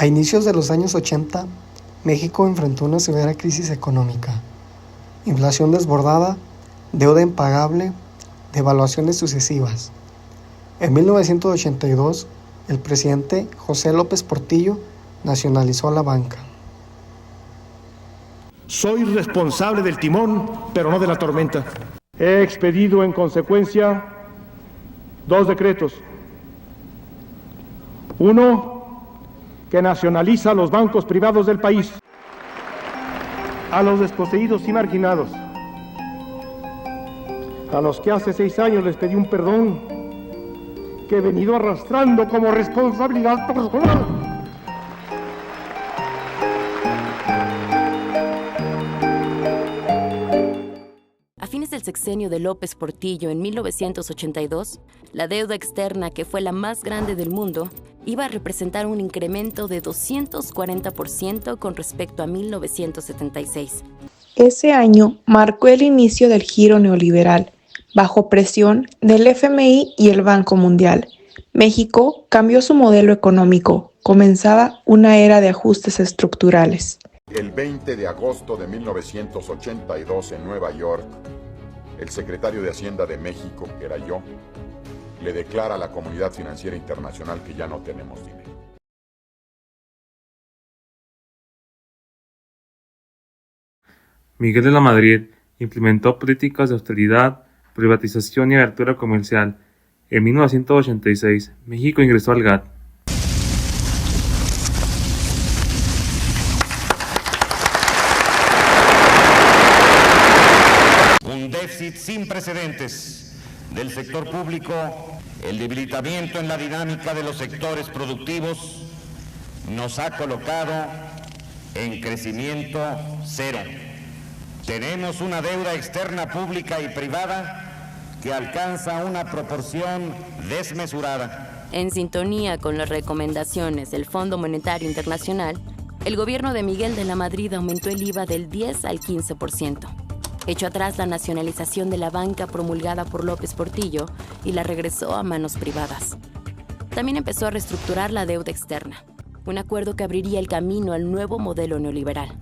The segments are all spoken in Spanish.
A inicios de los años 80, México enfrentó una severa crisis económica, inflación desbordada, deuda impagable, devaluaciones sucesivas. En 1982, el presidente José López Portillo nacionalizó la banca. Soy responsable del timón, pero no de la tormenta. He expedido en consecuencia 2 decretos. Uno, que nacionaliza los bancos privados del país. A los desposeídos y marginados, a los que hace 6 años les pedí un perdón que he venido arrastrando como responsabilidad personal. A fines del sexenio de López Portillo en 1982, la deuda externa, que fue la más grande del mundo, iba a representar un incremento de 240% con respecto a 1976. Ese año marcó el inicio del giro neoliberal, bajo presión del FMI y el Banco Mundial. México cambió su modelo económico, comenzaba una era de ajustes estructurales. El 20 de agosto de 1982 en Nueva York, el secretario de Hacienda de México, que era yo, le declara a la comunidad financiera internacional que ya no tenemos dinero. Miguel de la Madrid implementó políticas de austeridad, privatización y apertura comercial. En 1986, México ingresó al GATT. Un déficit sin precedentes del sector público, el debilitamiento en la dinámica de los sectores productivos nos ha colocado en crecimiento cero. Tenemos una deuda externa pública y privada que alcanza una proporción desmesurada. En sintonía con las recomendaciones del Fondo Monetario Internacional, el gobierno de Miguel de la Madrid aumentó el IVA del 10 al 15%. Echó atrás la nacionalización de la banca promulgada por López Portillo y la regresó a manos privadas. También empezó a reestructurar la deuda externa, un acuerdo que abriría el camino al nuevo modelo neoliberal.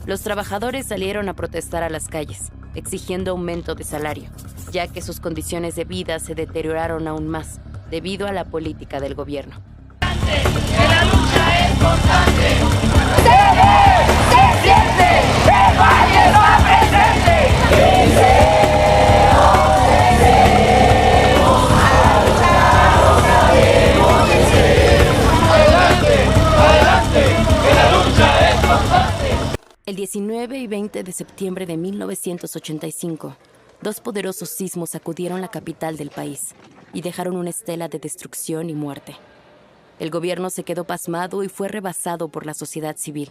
Los trabajadores salieron a protestar a las calles, exigiendo aumento de salario, ya que sus condiciones de vida se deterioraron aún más debido a la política del gobierno. ¡Que la lucha es constante! ¡Se ve! ¡Se siente! ¡El valle está presente! ¡Vencemos! ¡Vencemos! ¡A luchar otra vez! ¡Vencemos! ¡Adelante! ¡Adelante! ¡Que la lucha es constante! El 19 y 20 de septiembre de 1985, 2 poderosos sismos sacudieron la capital del país y dejaron una estela de destrucción y muerte. El gobierno se quedó pasmado y fue rebasado por la sociedad civil,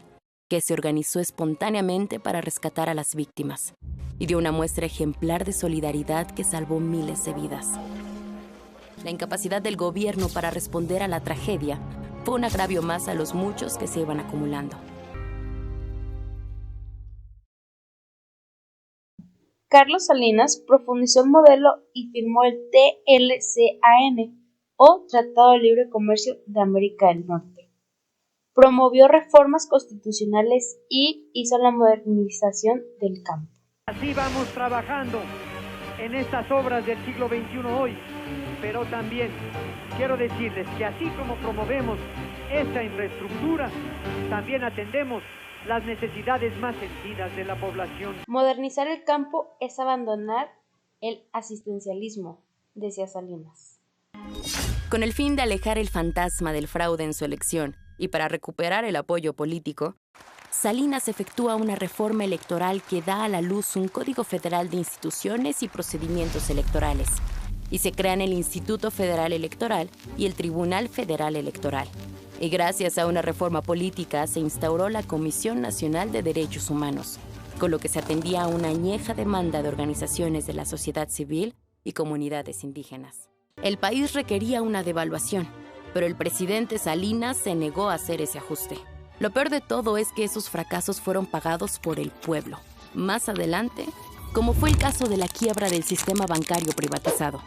que se organizó espontáneamente para rescatar a las víctimas y dio una muestra ejemplar de solidaridad que salvó miles de vidas. La incapacidad del gobierno para responder a la tragedia fue un agravio más a los muchos que se iban acumulando. Carlos Salinas profundizó el modelo y firmó el TLCAN, o Tratado de Libre Comercio de América del Norte. Promovió reformas constitucionales y hizo la modernización del campo. Así vamos trabajando en estas obras del siglo XXI hoy, pero también quiero decirles que así como promovemos esta infraestructura, también atendemos las necesidades más sentidas de la población. Modernizar el campo es abandonar el asistencialismo, decía Salinas. Con el fin de alejar el fantasma del fraude en su elección y para recuperar el apoyo político, Salinas efectúa una reforma electoral que da a la luz un Código Federal de Instituciones y Procedimientos Electorales, y se crean el Instituto Federal Electoral y el Tribunal Federal Electoral. Y gracias a una reforma política se instauró la Comisión Nacional de Derechos Humanos, con lo que se atendía a una añeja demanda de organizaciones de la sociedad civil y comunidades indígenas. El país requería una devaluación, pero el presidente Salinas se negó a hacer ese ajuste. Lo peor de todo es que esos fracasos fueron pagados por el pueblo. Más adelante, como fue el caso de la quiebra del sistema bancario privatizado,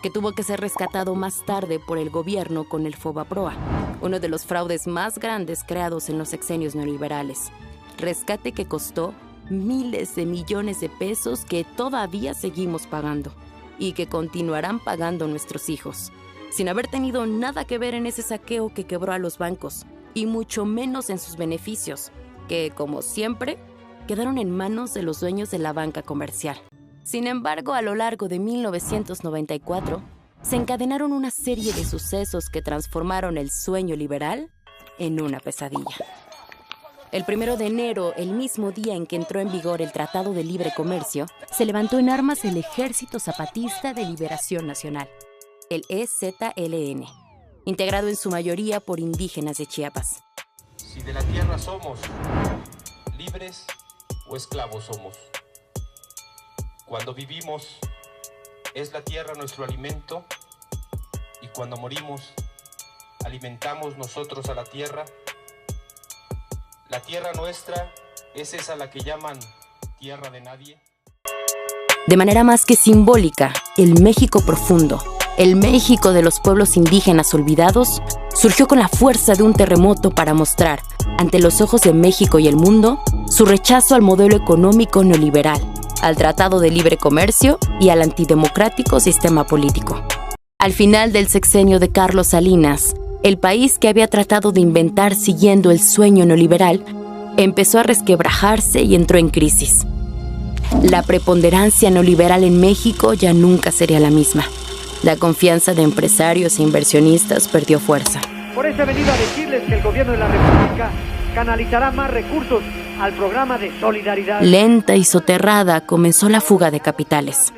que tuvo que ser rescatado más tarde por el gobierno con el Fobaproa, uno de los fraudes más grandes creados en los sexenios neoliberales. Rescate que costó miles de millones de pesos que todavía seguimos pagando y que continuarán pagando nuestros hijos, sin haber tenido nada que ver en ese saqueo que quebró a los bancos, y mucho menos en sus beneficios, que, como siempre, quedaron en manos de los dueños de la banca comercial. Sin embargo, a lo largo de 1994, se encadenaron una serie de sucesos que transformaron el sueño liberal en una pesadilla. El 1 de enero, el mismo día en que entró en vigor el Tratado de Libre Comercio, se levantó en armas el Ejército Zapatista de Liberación Nacional, el EZLN, integrado en su mayoría por indígenas de Chiapas. Si de la tierra somos, libres o esclavos somos. Cuando vivimos, es la tierra nuestro alimento, y cuando morimos, alimentamos nosotros a la tierra. La tierra nuestra es esa la que llaman tierra de nadie. De manera más que simbólica, el México profundo, el México de los pueblos indígenas olvidados, surgió con la fuerza de un terremoto para mostrar, ante los ojos de México y el mundo, su rechazo al modelo económico neoliberal, al Tratado de Libre Comercio y al antidemocrático sistema político. Al final del sexenio de Carlos Salinas, el país que había tratado de inventar siguiendo el sueño neoliberal empezó a resquebrajarse y entró en crisis. La preponderancia neoliberal en México ya nunca sería la misma. La confianza de empresarios e inversionistas perdió fuerza. Por eso he venido a decirles que el gobierno de la República canalizará más recursos al programa de solidaridad. Lenta y soterrada comenzó la fuga de capitales.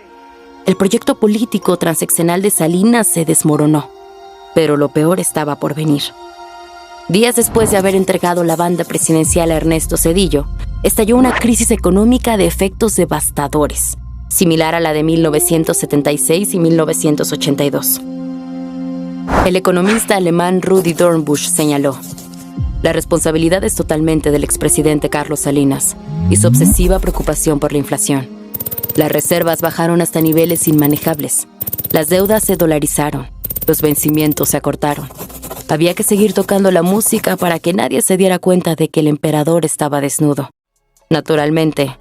El proyecto político transeccional de Salinas se desmoronó, pero lo peor estaba por venir. Días después de haber entregado la banda presidencial a Ernesto Zedillo, estalló una crisis económica de efectos devastadores, similar a la de 1976 y 1982. El economista alemán Rudi Dornbusch señaló: la responsabilidad es totalmente del expresidente Carlos Salinas y su obsesiva preocupación por la inflación. Las reservas bajaron hasta niveles inmanejables. Las deudas se dolarizaron. Los vencimientos se acortaron. Había que seguir tocando la música para que nadie se diera cuenta de que el emperador estaba desnudo. Naturalmente,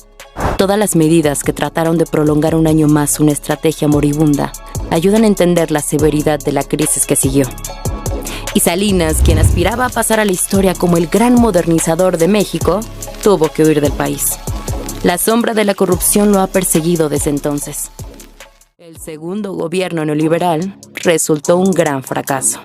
todas las medidas que trataron de prolongar un año más una estrategia moribunda ayudan a entender la severidad de la crisis que siguió. Y Salinas, quien aspiraba a pasar a la historia como el gran modernizador de México, tuvo que huir del país. La sombra de la corrupción lo ha perseguido desde entonces. El segundo gobierno neoliberal resultó un gran fracaso.